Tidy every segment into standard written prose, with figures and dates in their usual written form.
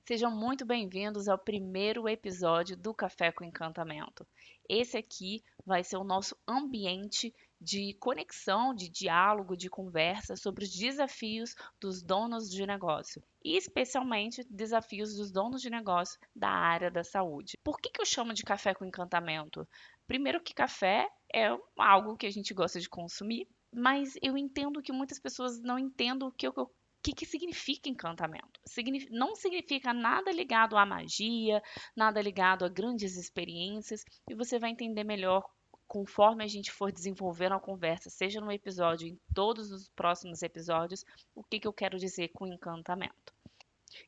Sejam muito bem-vindos ao primeiro episódio do Café com Encantamento. Esse aqui vai ser o nosso ambiente de conexão, de diálogo, de conversa sobre os desafios dos donos de negócio e especialmente desafios dos donos de negócio da área da saúde. Por que eu chamo de Café com Encantamento? Primeiro que café é algo que a gente gosta de consumir, mas eu entendo que muitas pessoas não entendem o que significa encantamento? Não significa nada ligado à magia, nada ligado a grandes experiências, e você vai entender melhor conforme a gente for desenvolvendo a conversa, seja no episódio, em todos os próximos episódios, o que eu quero dizer com encantamento.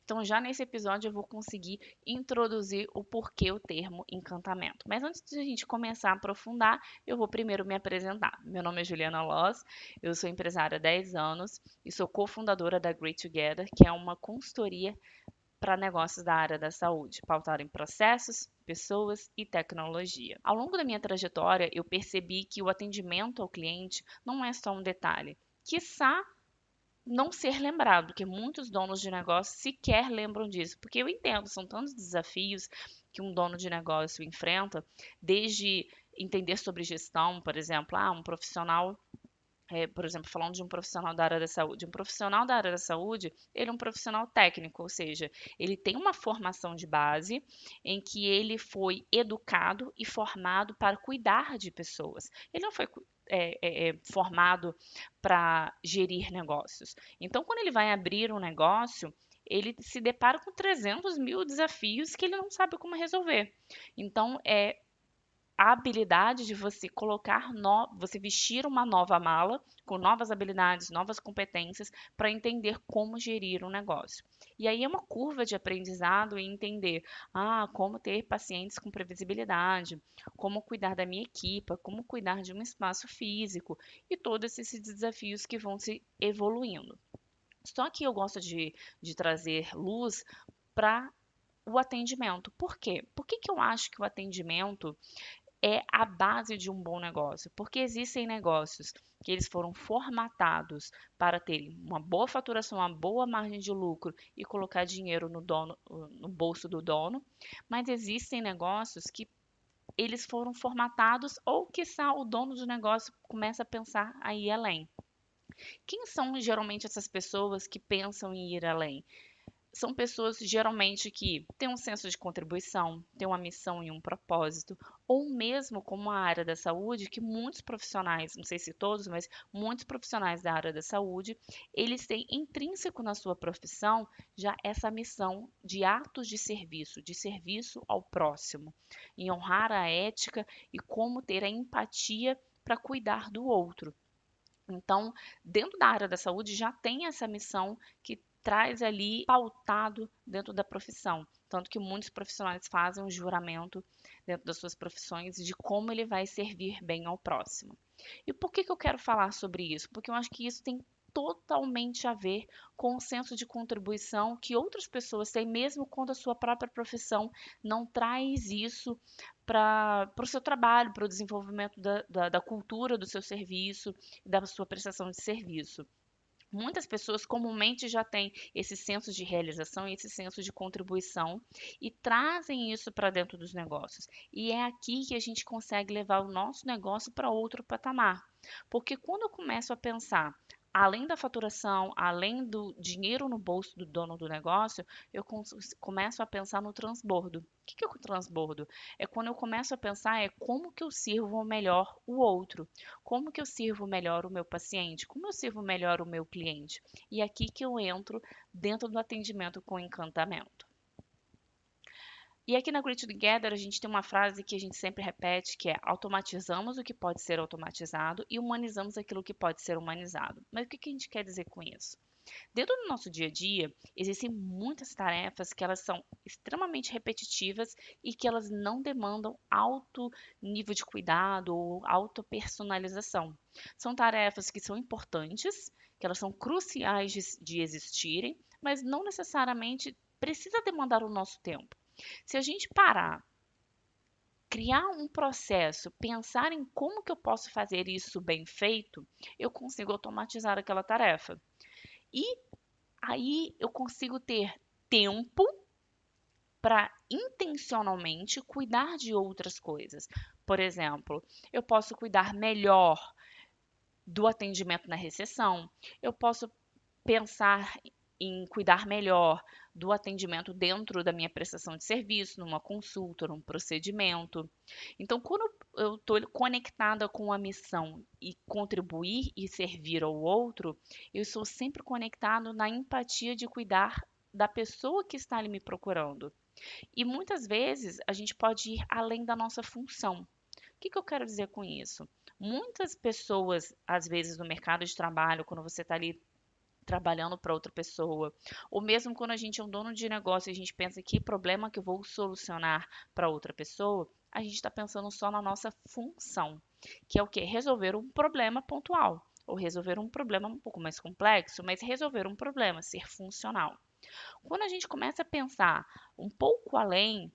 Então, já nesse episódio, eu vou conseguir introduzir o porquê o termo encantamento. Mas antes de a gente começar a aprofundar, eu vou primeiro me apresentar. Meu nome é Juliana Loss, eu sou empresária há 10 anos e sou cofundadora da Great Together, que é uma consultoria para negócios da área da saúde, pautada em processos, pessoas e tecnologia. Ao longo da minha trajetória, eu percebi que o atendimento ao cliente não é só um detalhe, quiçá não ser lembrado, porque muitos donos de negócio sequer lembram disso, porque eu entendo, são tantos desafios que um dono de negócio enfrenta, desde entender sobre gestão, por exemplo, um profissional, por exemplo, falando de um profissional da área da saúde, um profissional da área da saúde, ele é um profissional técnico, ou seja, ele tem uma formação de base em que ele foi educado e formado para cuidar de pessoas. Ele não foi formado para gerir negócios. Então, quando ele vai abrir um negócio, ele se depara com 300 mil desafios que ele não sabe como resolver. Então, a habilidade de você você vestir uma nova mala com novas habilidades, novas competências para entender como gerir um negócio. E aí é uma curva de aprendizado e entender, como ter pacientes com previsibilidade, como cuidar da minha equipe, como cuidar de um espaço físico e todos esses desafios que vão se evoluindo. Só que eu gosto de trazer luz para o atendimento. Por quê? Por que que eu acho que o atendimento é a base de um bom negócio, porque existem negócios que eles foram formatados para terem uma boa faturação, uma boa margem de lucro e colocar dinheiro no bolso do dono, mas existem negócios que eles foram formatados ou quiçá o dono do negócio começa a pensar a ir além. Quem são geralmente essas pessoas que pensam em ir além? São pessoas geralmente que têm um senso de contribuição, têm uma missão e um propósito, ou mesmo como a área da saúde, que muitos profissionais, não sei se todos, mas muitos profissionais da área da saúde, eles têm intrínseco na sua profissão já essa missão de atos de serviço ao próximo, em honrar a ética e como ter a empatia para cuidar do outro. Então, dentro da área da saúde já tem essa missão que traz ali pautado dentro da profissão. Tanto que muitos profissionais fazem um juramento dentro das suas profissões de como ele vai servir bem ao próximo. E por que eu quero falar sobre isso? Porque eu acho que isso tem totalmente a ver com o senso de contribuição que outras pessoas têm, mesmo quando a sua própria profissão não traz isso para o seu trabalho, para o desenvolvimento da cultura do seu serviço, da sua prestação de serviço. Muitas pessoas comumente já têm esse senso de realização e esse senso de contribuição e trazem isso para dentro dos negócios. E é aqui que a gente consegue levar o nosso negócio para outro patamar. Porque quando eu começo a pensar além da faturação, além do dinheiro no bolso do dono do negócio, eu começo a pensar no transbordo. O que é o transbordo? É quando eu começo a pensar como que eu sirvo melhor o outro, como que eu sirvo melhor o meu paciente, como eu sirvo melhor o meu cliente. E é aqui que eu entro dentro do atendimento com encantamento. E aqui na Great Together a gente tem uma frase que a gente sempre repete, que é automatizamos o que pode ser automatizado e humanizamos aquilo que pode ser humanizado. Mas o que a gente quer dizer com isso? Dentro do nosso dia a dia, existem muitas tarefas que elas são extremamente repetitivas e que elas não demandam alto nível de cuidado ou alta personalização. São tarefas que são importantes, que elas são cruciais de existirem, mas não necessariamente precisa demandar o nosso tempo. Se a gente parar, criar um processo, pensar em como que eu posso fazer isso bem feito, eu consigo automatizar aquela tarefa. E aí eu consigo ter tempo, para intencionalmente cuidar de outras coisas. Por exemplo, eu posso cuidar melhor do atendimento na recepção, eu posso pensar em cuidar melhor do atendimento dentro da minha prestação de serviço, numa consulta, num procedimento. Então, quando eu estou conectada com a missão e contribuir e servir ao outro, eu sou sempre conectado na empatia de cuidar da pessoa que está ali me procurando. E muitas vezes a gente pode ir além da nossa função. O que eu quero dizer com isso? Muitas pessoas, às vezes, no mercado de trabalho, quando você está ali trabalhando para outra pessoa, ou mesmo quando a gente é um dono de negócio e a gente pensa que problema que eu vou solucionar para outra pessoa, a gente está pensando só na nossa função, que é o quê? Resolver um problema pontual, ou resolver um problema um pouco mais complexo, mas resolver um problema, ser funcional. Quando a gente começa a pensar um pouco além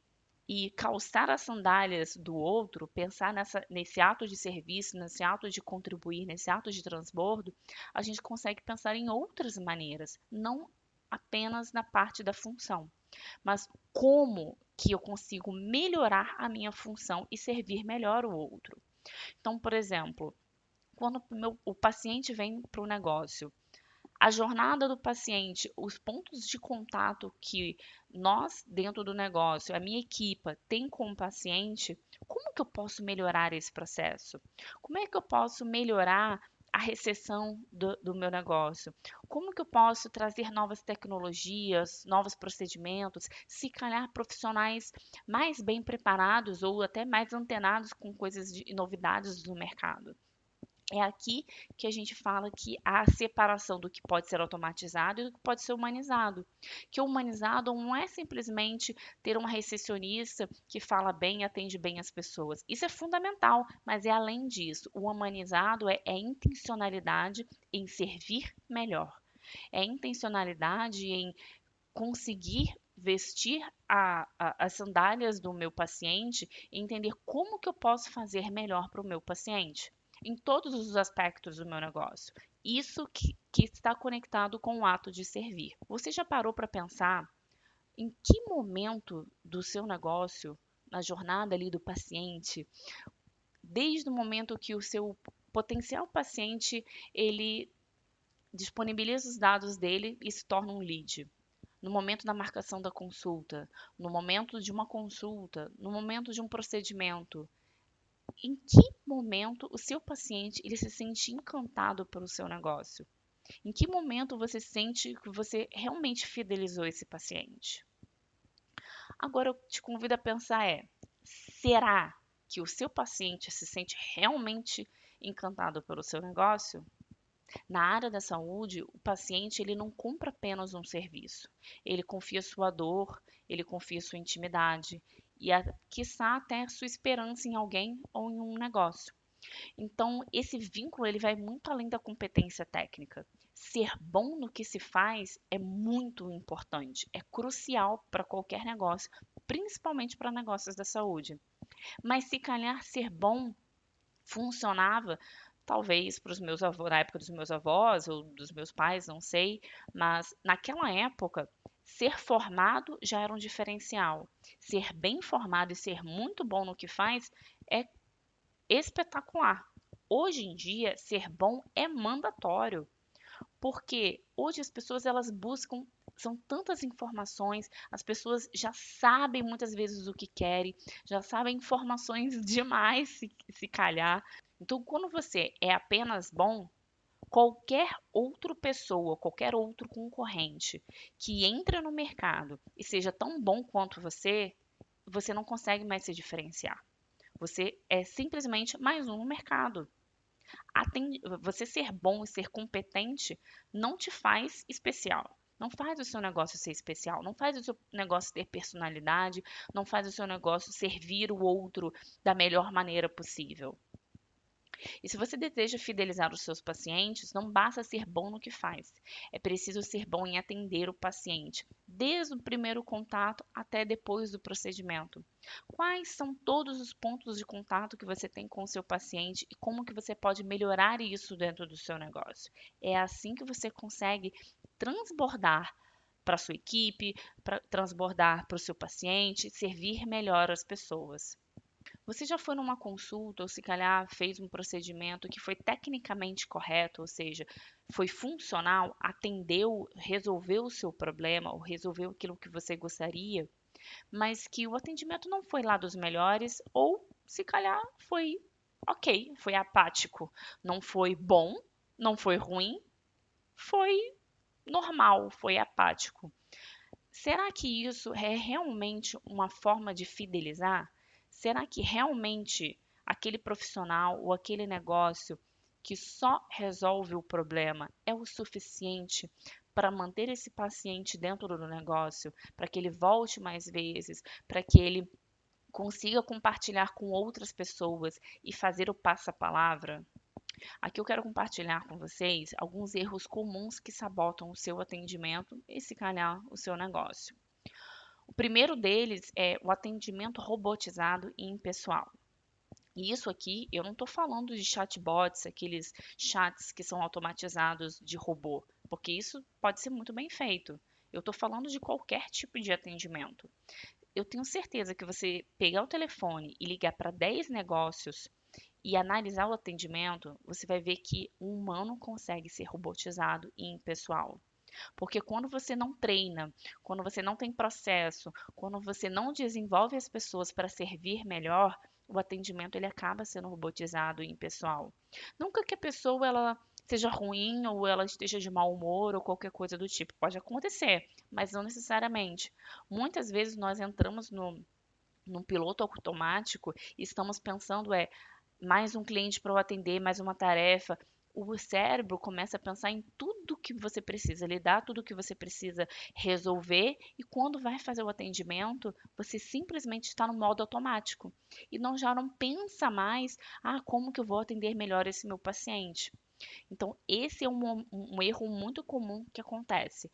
e calçar as sandálias do outro, pensar nesse ato de serviço, nesse ato de contribuir, nesse ato de transbordo, a gente consegue pensar em outras maneiras, não apenas na parte da função, mas como que eu consigo melhorar a minha função e servir melhor o outro. Então, por exemplo, quando o paciente vem para o negócio, a jornada do paciente, os pontos de contato que nós, dentro do negócio, a minha equipa tem com o paciente, como que eu posso melhorar esse processo? Como é que eu posso melhorar a recepção do meu negócio? Como que eu posso trazer novas tecnologias, novos procedimentos, se calhar profissionais mais bem preparados ou até mais antenados com coisas de novidades do mercado? É aqui que a gente fala que há a separação do que pode ser automatizado e do que pode ser humanizado. Que o humanizado não é simplesmente ter uma recepcionista que fala bem e atende bem as pessoas. Isso é fundamental, mas é além disso. O humanizado é intencionalidade em servir melhor. É intencionalidade em conseguir vestir as sandálias do meu paciente e entender como que eu posso fazer melhor para o meu paciente, em todos os aspectos do meu negócio. Isso que está conectado com o ato de servir. Você já parou para pensar em que momento do seu negócio, na jornada ali do paciente, desde o momento que o seu potencial paciente ele disponibiliza os dados dele e se torna um lead, no momento da marcação da consulta, no momento de uma consulta, no momento de um procedimento, em que momento o seu paciente ele se sente encantado pelo seu negócio? Em que momento você sente que você realmente fidelizou esse paciente? Agora eu te convido a pensar será que o seu paciente se sente realmente encantado pelo seu negócio? Na área da saúde, o paciente ele não compra apenas um serviço. Ele confia sua dor, ele confia sua intimidade e, quiçá, até sua esperança em alguém ou em um negócio. Então, esse vínculo ele vai muito além da competência técnica. Ser bom no que se faz é muito importante, é crucial para qualquer negócio, principalmente para negócios da saúde. Mas se calhar ser bom funcionava talvez para os meus avós, na época dos meus avós ou dos meus pais, não sei, mas naquela época ser formado já era um diferencial. Ser bem formado e ser muito bom no que faz é espetacular. Hoje em dia, ser bom é mandatório, porque hoje as pessoas elas buscam são tantas informações, as pessoas já sabem muitas vezes o que querem, já sabem informações demais se calhar. Então, quando você é apenas bom, qualquer outra pessoa, qualquer outro concorrente que entre no mercado e seja tão bom quanto você não consegue mais se diferenciar. Você é simplesmente mais um no mercado. Você ser bom e ser competente não te faz especial. Não faz o seu negócio ser especial, não faz o seu negócio ter personalidade, não faz o seu negócio servir o outro da melhor maneira possível. E se você deseja fidelizar os seus pacientes, não basta ser bom no que faz. É preciso ser bom em atender o paciente, desde o primeiro contato até depois do procedimento. Quais são todos os pontos de contato que você tem com o seu paciente e como que você pode melhorar isso dentro do seu negócio? É assim que você consegue transbordar para sua equipe, para transbordar para o seu paciente, servir melhor as pessoas. Você já foi numa consulta ou se calhar fez um procedimento que foi tecnicamente correto, ou seja, foi funcional, atendeu, resolveu o seu problema ou resolveu aquilo que você gostaria, mas que o atendimento não foi lá dos melhores ou se calhar foi ok, foi apático, não foi bom, não foi ruim, foi normal, foi apático. Será que isso é realmente uma forma de fidelizar? Será que realmente aquele profissional ou aquele negócio que só resolve o problema é o suficiente para manter esse paciente dentro do negócio, para que ele volte mais vezes, para que ele consiga compartilhar com outras pessoas e fazer o passa-palavra? Aqui eu quero compartilhar com vocês alguns erros comuns que sabotam o seu atendimento e, se calhar, o seu negócio. O primeiro deles é o atendimento robotizado e impessoal. E isso aqui, eu não estou falando de chatbots, aqueles chats que são automatizados de robô, porque isso pode ser muito bem feito. Eu estou falando de qualquer tipo de atendimento. Eu tenho certeza que você pegar o telefone e ligar para 10 negócios e analisar o atendimento, você vai ver que o humano consegue ser robotizado e impessoal. Porque quando você não treina, quando você não tem processo, quando você não desenvolve as pessoas para servir melhor, o atendimento ele acaba sendo robotizado e impessoal. Nunca que a pessoa ela seja ruim ou ela esteja de mau humor ou qualquer coisa do tipo. Pode acontecer, mas não necessariamente. Muitas vezes nós entramos no piloto automático e estamos pensando mais um cliente para eu atender, mais uma tarefa. O cérebro começa a pensar em tudo que você precisa lidar, tudo que você precisa resolver, e quando vai fazer o atendimento, você simplesmente está no modo automático e já não pensa mais, como que eu vou atender melhor esse meu paciente. Então, esse é um erro muito comum que acontece.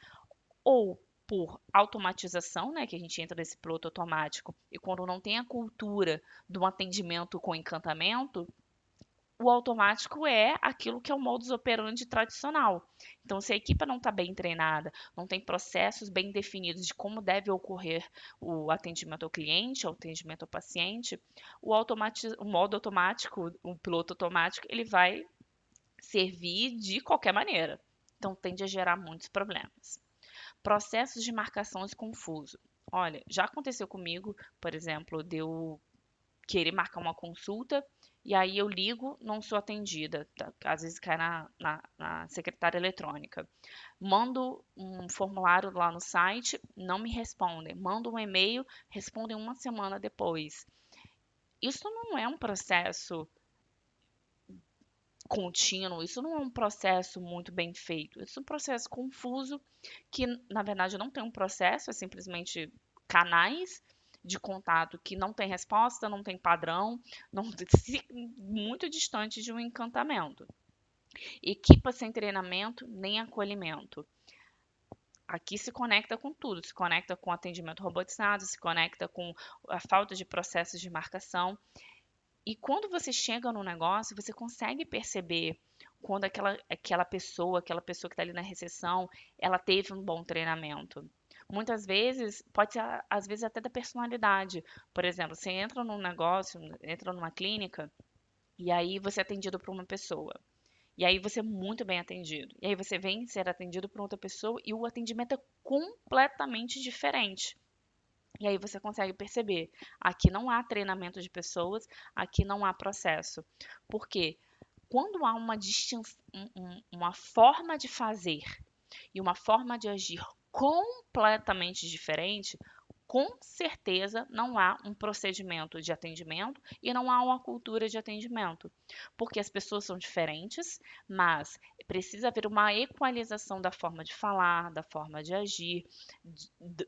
Ou por automatização, né, que a gente entra nesse piloto automático, e quando não tem a cultura do atendimento com encantamento, o automático é aquilo que é o modus operandi tradicional. Então, se a equipe não está bem treinada, não tem processos bem definidos de como deve ocorrer o atendimento ao cliente, o atendimento ao paciente, o modo automático, o piloto automático, ele vai servir de qualquer maneira. Então, tende a gerar muitos problemas. Processos de marcações confusos. Olha, já aconteceu comigo, por exemplo, de eu querer marcar uma consulta e aí eu ligo, não sou atendida. Tá? Às vezes cai na secretária eletrônica. Mando um formulário lá no site, não me respondem. Mando um e-mail, respondem uma semana depois. Isso não é um processo contínuo, isso não é um processo muito bem feito. Isso é um processo confuso que, na verdade, não tem um processo, é simplesmente canais de contato que não tem resposta, não tem padrão, não muito distante de um encantamento. Equipa sem treinamento nem acolhimento. Aqui se conecta com tudo, se conecta com atendimento robotizado, se conecta com a falta de processos de marcação. E quando você chega no negócio, você consegue perceber quando aquela pessoa que está ali na recepção, ela teve um bom treinamento. Muitas vezes, pode ser, às vezes, até da personalidade. Por exemplo, você entra num negócio, entra numa clínica, e aí você é atendido por uma pessoa. E aí você é muito bem atendido. E aí você vem ser atendido por outra pessoa e o atendimento é completamente diferente. E aí você consegue perceber, aqui não há treinamento de pessoas, aqui não há processo. Por quê? Quando há uma forma de fazer e uma forma de agir completamente diferente, com certeza não há um procedimento de atendimento e não há uma cultura de atendimento, porque as pessoas são diferentes, mas precisa haver uma equalização da forma de falar, da forma de agir,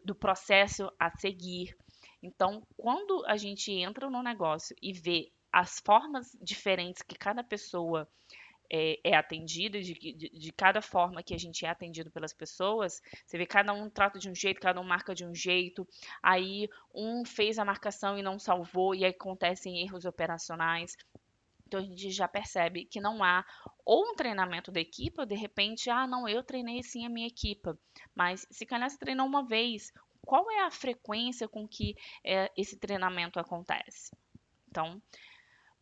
do processo a seguir. Então, quando a gente entra no negócio e vê as formas diferentes que cada pessoa é atendida, de cada forma que a gente é atendido pelas pessoas, você vê cada um trata de um jeito, cada um marca de um jeito, aí um fez a marcação e não salvou, e aí acontecem erros operacionais. Então a gente já percebe que não há ou um treinamento da equipe, ou de repente, não, eu treinei sim a minha equipe, mas se calhar você treinou uma vez, qual é a frequência com que esse treinamento acontece? Então,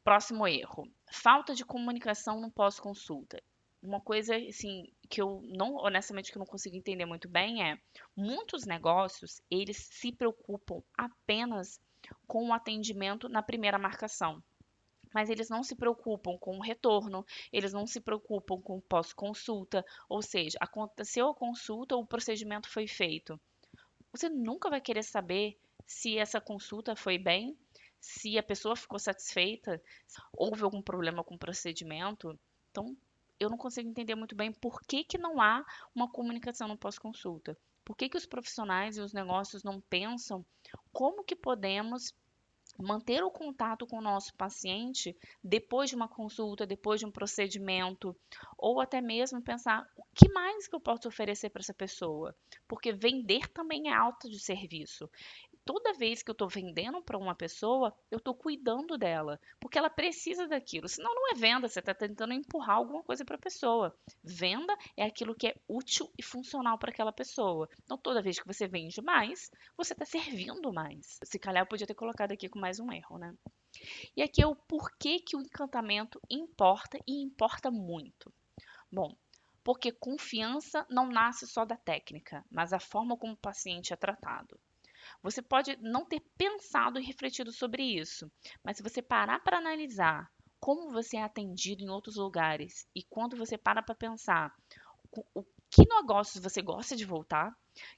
próximo erro, falta de comunicação no pós-consulta. Uma coisa assim que eu não, honestamente, que eu não consigo entender muito bem é, muitos negócios, eles se preocupam apenas com o atendimento na primeira marcação. Mas eles não se preocupam com o retorno, eles não se preocupam com o pós-consulta, ou seja, aconteceu a consulta, o procedimento foi feito. Você nunca vai querer saber se essa consulta foi bem, se a pessoa ficou satisfeita, se houve algum problema com o procedimento. Então, eu não consigo entender muito bem por que que não há uma comunicação no pós-consulta. Por que que os profissionais e os negócios não pensam como que podemos manter o contato com o nosso paciente depois de uma consulta, depois de um procedimento, ou até mesmo pensar o que mais que eu posso oferecer para essa pessoa, porque vender também é alta de serviço. Toda vez que eu estou vendendo para uma pessoa, eu estou cuidando dela, porque ela precisa daquilo. Senão não é venda, você está tentando empurrar alguma coisa para a pessoa. Venda é aquilo que é útil e funcional para aquela pessoa. Então, toda vez que você vende mais, você está servindo mais. Se calhar eu podia ter colocado aqui com mais um erro, né? E aqui é o porquê que o encantamento importa e importa muito. Bom, porque confiança não nasce só da técnica, mas a forma como o paciente é tratado. Você pode não ter pensado e refletido sobre isso, mas se você parar para analisar como você é atendido em outros lugares e quando você para pensar que negócios você gosta de voltar,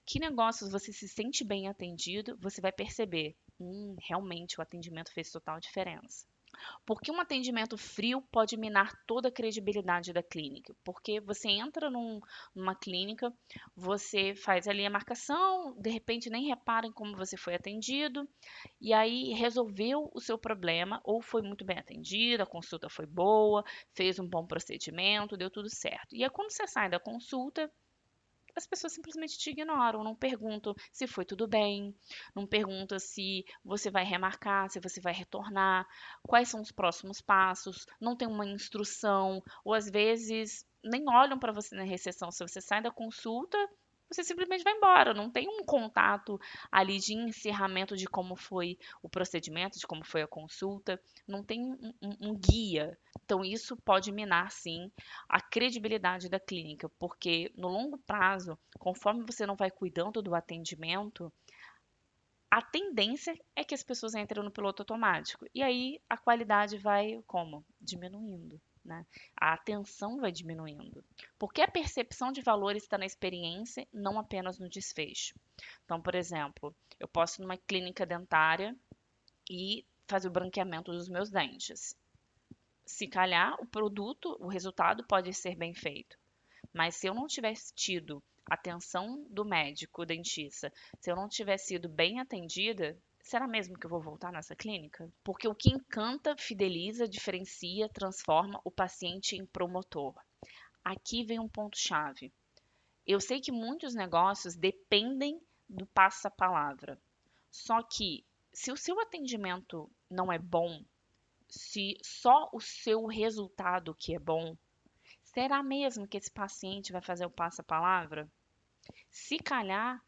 que negócios você se sente bem atendido, você vai perceber, realmente o atendimento fez total diferença. Porque um atendimento frio pode minar toda a credibilidade da clínica. Porque você entra numa clínica, você faz ali a marcação, de repente nem repara em como você foi atendido, e aí resolveu o seu problema, ou foi muito bem atendido, a consulta foi boa, fez um bom procedimento, deu tudo certo. E aí quando você sai da consulta, as pessoas simplesmente te ignoram, não perguntam se foi tudo bem, não perguntam se você vai remarcar, se você vai retornar, quais são os próximos passos, não tem uma instrução, ou às vezes nem olham para você na recepção. Se você sai da consulta, você simplesmente vai embora, não tem um contato ali de encerramento de como foi o procedimento, de como foi a consulta, não tem um guia. Então, isso pode minar, sim, a credibilidade da clínica, porque no longo prazo, conforme você não vai cuidando do atendimento, a tendência é que as pessoas entrem no piloto automático. E aí a qualidade vai como? Diminuindo. Né? A atenção vai diminuindo. Porque a percepção de valor está na experiência, não apenas no desfecho. Então, por exemplo, eu posso ir numa clínica dentária e fazer o branqueamento dos meus dentes. Se calhar o produto, o resultado pode ser bem feito. Mas se eu não tivesse tido atenção do médico, dentista, se eu não tivesse sido bem atendida, será mesmo que eu vou voltar nessa clínica? Porque o que encanta, fideliza, diferencia, transforma o paciente em promotor. Aqui vem um ponto-chave. Eu sei que muitos negócios dependem do passa-palavra. Só que se o seu atendimento não é bom, se só o seu resultado que é bom, será mesmo que esse paciente vai fazer o passa-palavra? Se calhar,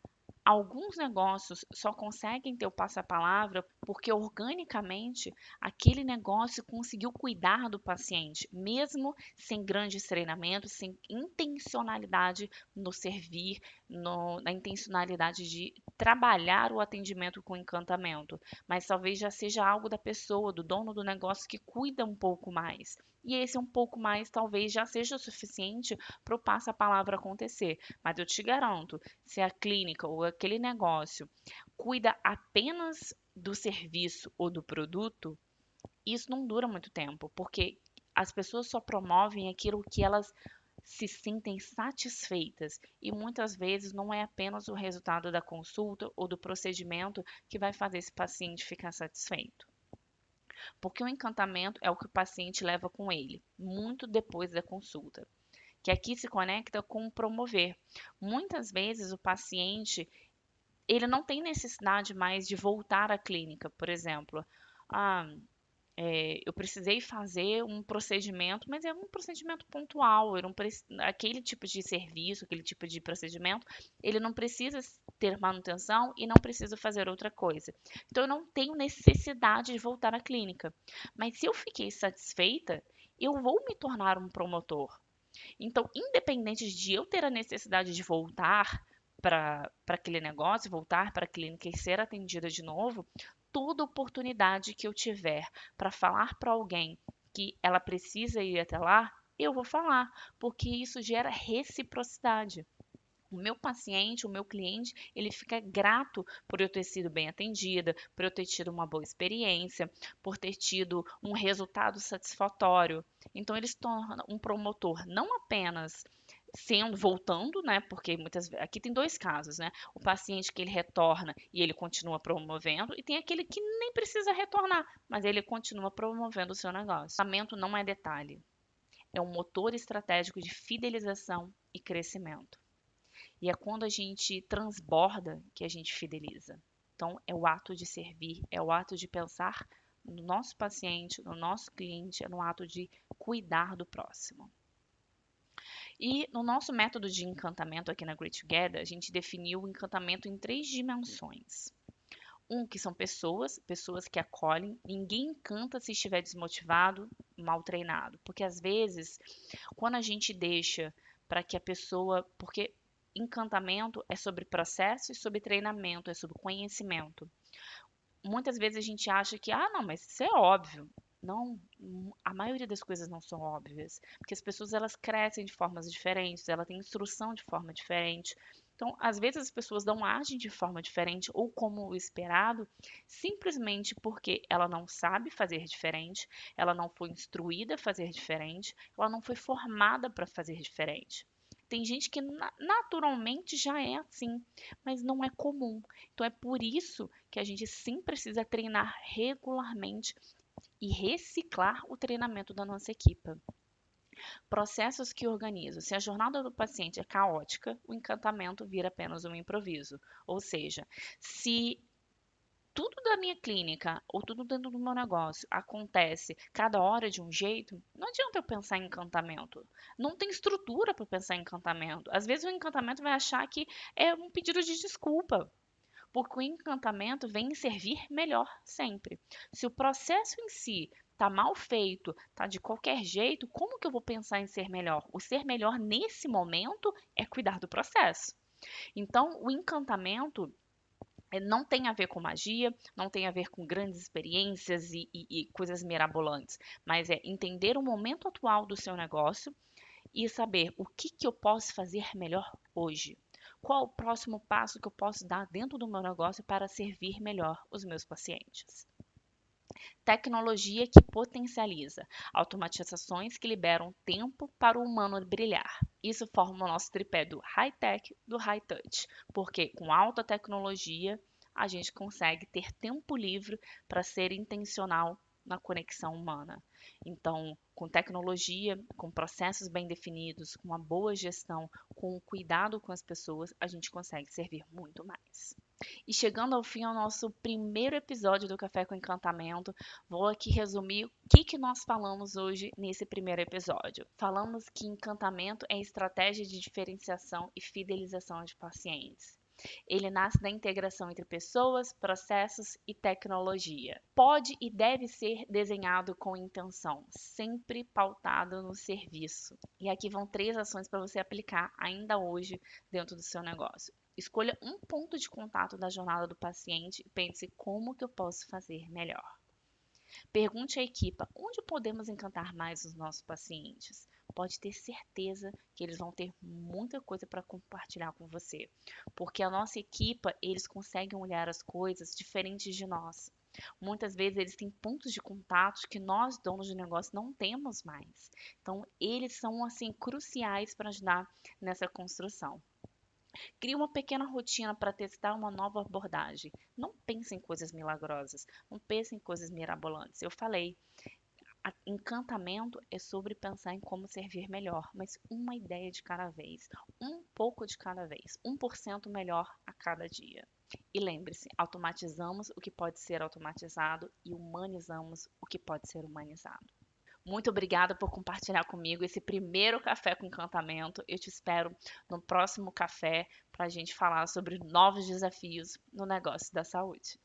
alguns negócios só conseguem ter o passa-palavra porque organicamente aquele negócio conseguiu cuidar do paciente, mesmo sem grandes treinamentos, sem intencionalidade no servir, na intencionalidade de trabalhar o atendimento com encantamento. Mas talvez já seja algo da pessoa, do dono do negócio que cuida um pouco mais. E esse um pouco mais talvez já seja o suficiente para o passa-palavra acontecer. Mas eu te garanto, se a clínica ou aquele negócio cuida apenas do serviço ou do produto, isso não dura muito tempo, porque as pessoas só promovem aquilo que elas se sentem satisfeitas e muitas vezes não é apenas o resultado da consulta ou do procedimento que vai fazer esse paciente ficar satisfeito. Porque o encantamento é o que o paciente leva com ele, muito depois da consulta, que aqui se conecta com o promover. Muitas vezes o paciente ele não tem necessidade mais de voltar à clínica, por exemplo. Ah, Eu precisei fazer um procedimento, mas é um procedimento pontual. Aquele tipo de serviço, aquele tipo de procedimento, ele não precisa ter manutenção e não precisa fazer outra coisa. Então, eu não tenho necessidade de voltar à clínica. Mas se eu fiquei satisfeita, eu vou me tornar um promotor. Então, independente de eu ter a necessidade de voltar para aquele negócio, voltar para a clínica e ser atendida de novo, toda oportunidade que eu tiver para falar para alguém que ela precisa ir até lá, eu vou falar, porque isso gera reciprocidade. O meu paciente, o meu cliente, ele fica grato por eu ter sido bem atendida, por eu ter tido uma boa experiência, por ter tido um resultado satisfatório. Então, ele se torna um promotor não apenas voltando, né? Porque aqui tem dois casos, né? O paciente que ele retorna e ele continua promovendo, e tem aquele que nem precisa retornar, mas ele continua promovendo o seu negócio. O tratamento não é detalhe, é um motor estratégico de fidelização e crescimento. E é quando a gente transborda que a gente fideliza. Então, é o ato de servir, é o ato de pensar no nosso paciente, no nosso cliente, é no ato de cuidar do próximo. E no nosso método de encantamento aqui na Great Together, a gente definiu o encantamento em 3 dimensões. Que são pessoas que acolhem. Ninguém encanta se estiver desmotivado, mal treinado. Porque às vezes, quando a gente deixa para que a pessoa. Porque encantamento é sobre processo e sobre treinamento, é sobre conhecimento. Muitas vezes a gente acha que, não, mas isso é óbvio. Não, a maioria das coisas não são óbvias, porque as pessoas elas crescem de formas diferentes, ela tem instrução de forma diferente. Então, às vezes as pessoas não agem de forma diferente ou como o esperado, simplesmente porque ela não sabe fazer diferente, ela não foi instruída a fazer diferente, ela não foi formada para fazer diferente. Tem gente que naturalmente já é assim, mas não é comum. Então é por isso que a gente sim precisa treinar regularmente e reciclar o treinamento da nossa equipe. Processos que organizam. Se a jornada do paciente é caótica, o encantamento vira apenas um improviso. Ou seja, se tudo da minha clínica ou tudo dentro do meu negócio acontece cada hora de um jeito, não adianta eu pensar em encantamento. Não tem estrutura para pensar em encantamento. Às vezes o encantamento vai achar que é um pedido de desculpa, porque o encantamento vem em servir melhor sempre. Se o processo em si está mal feito, está de qualquer jeito, como que eu vou pensar em ser melhor? O ser melhor nesse momento é cuidar do processo. Então, o encantamento não tem a ver com magia, não tem a ver com grandes experiências e coisas mirabolantes, mas é entender o momento atual do seu negócio e saber o que eu posso fazer melhor hoje. Qual o próximo passo que eu posso dar dentro do meu negócio para servir melhor os meus pacientes? Tecnologia que potencializa, automatizações que liberam tempo para o humano brilhar. Isso forma o nosso tripé do high-tech, do high-touch, porque com alta tecnologia a gente consegue ter tempo livre para ser intencional na conexão humana. Então, com tecnologia, com processos bem definidos, com uma boa gestão, com cuidado com as pessoas, a gente consegue servir muito mais. E chegando ao fim ao nosso primeiro episódio do Café com Encantamento, vou aqui resumir o que nós falamos hoje nesse primeiro episódio. Falamos que encantamento é estratégia de diferenciação e fidelização de pacientes. Ele nasce da integração entre pessoas, processos e tecnologia. Pode e deve ser desenhado com intenção, sempre pautado no serviço. E aqui vão 3 ações para você aplicar ainda hoje dentro do seu negócio. Escolha um ponto de contato da jornada do paciente e pense como que eu posso fazer melhor. Pergunte à equipa onde podemos encantar mais os nossos pacientes. Pode ter certeza que eles vão ter muita coisa para compartilhar com você, porque a nossa equipa, eles conseguem olhar as coisas diferentes de nós. Muitas vezes eles têm pontos de contato que nós, donos de negócio, não temos mais. Então, eles são assim cruciais para ajudar nessa construção. Crie uma pequena rotina para testar uma nova abordagem. Não pense em coisas milagrosas, não pense em coisas mirabolantes. Eu falei, encantamento é sobre pensar em como servir melhor, mas uma ideia de cada vez, um pouco de cada vez, 1% melhor a cada dia. E lembre-se, automatizamos o que pode ser automatizado e humanizamos o que pode ser humanizado. Muito obrigada por compartilhar comigo esse primeiro café com encantamento. Eu te espero no próximo café para a gente falar sobre novos desafios no negócio da saúde.